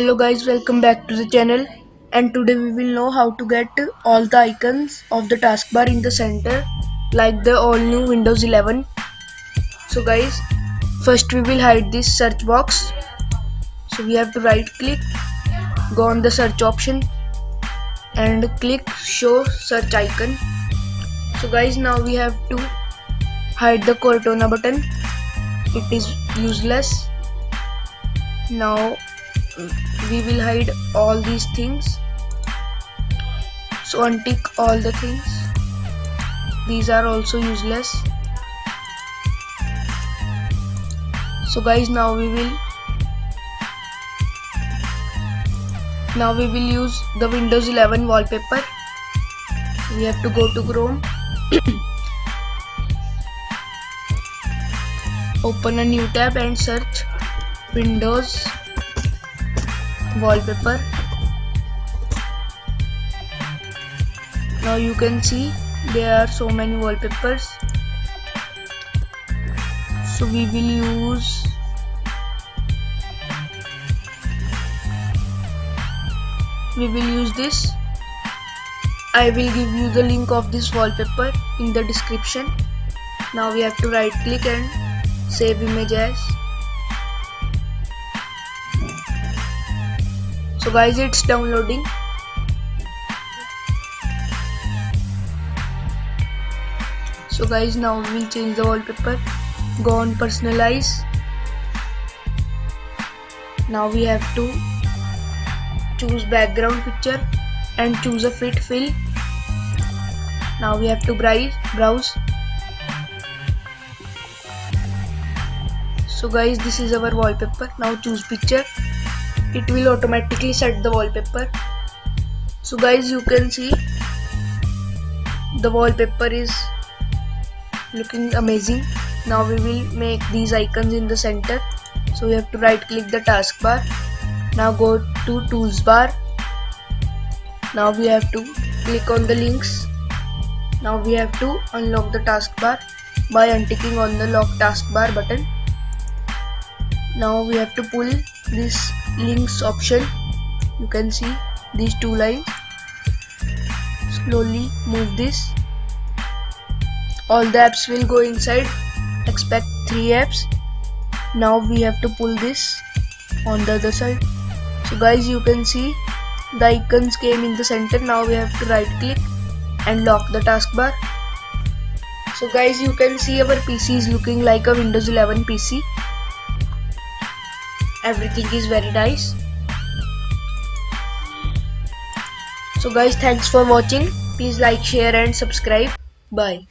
Hello guys, welcome back to the channel, and today we will know how to get all the icons of the taskbar in the center like the all new Windows 11. So guys, first we will hide this search box. So we have to right click, go on the search option and click show search icon. So guys, now we have to hide the Cortana button. It is useless. Now we will hide all these things. So untick all the things. These are also useless. So guys, now we will use the Windows 11 wallpaper. We have to go to Chrome, open a new tab and search Windows wallpaper. Now you can see there are so many wallpapers. So we will use this. I will give you the link of this wallpaper in the description. Now we have to right click and save image as. So guys, it's downloading. So guys, now we will change the wallpaper. Go on personalize. Now we have to choose background picture and choose a fit fill. Now we have to browse. So guys, this is our wallpaper. Now choose picture. It will automatically set the wallpaper. So guys, you can see the wallpaper is looking amazing. Now we will make these icons in the center. So we have to right click the taskbar. Now go to tools bar. Now we have to click on the links. Now we have to unlock the taskbar by unticking on the lock taskbar button. Now we have to pull this links option. You can see these two lines. Slowly move this. All the apps will go inside. Expect 3 apps. Now we have to pull this on the other side. So guys, you can see the icons came in the center. Now we have to right click and lock the taskbar. So guys, you can see our PC is looking like a Windows 11 PC. Everything is very nice. So guys, thanks for watching. Please like, share and subscribe. Bye.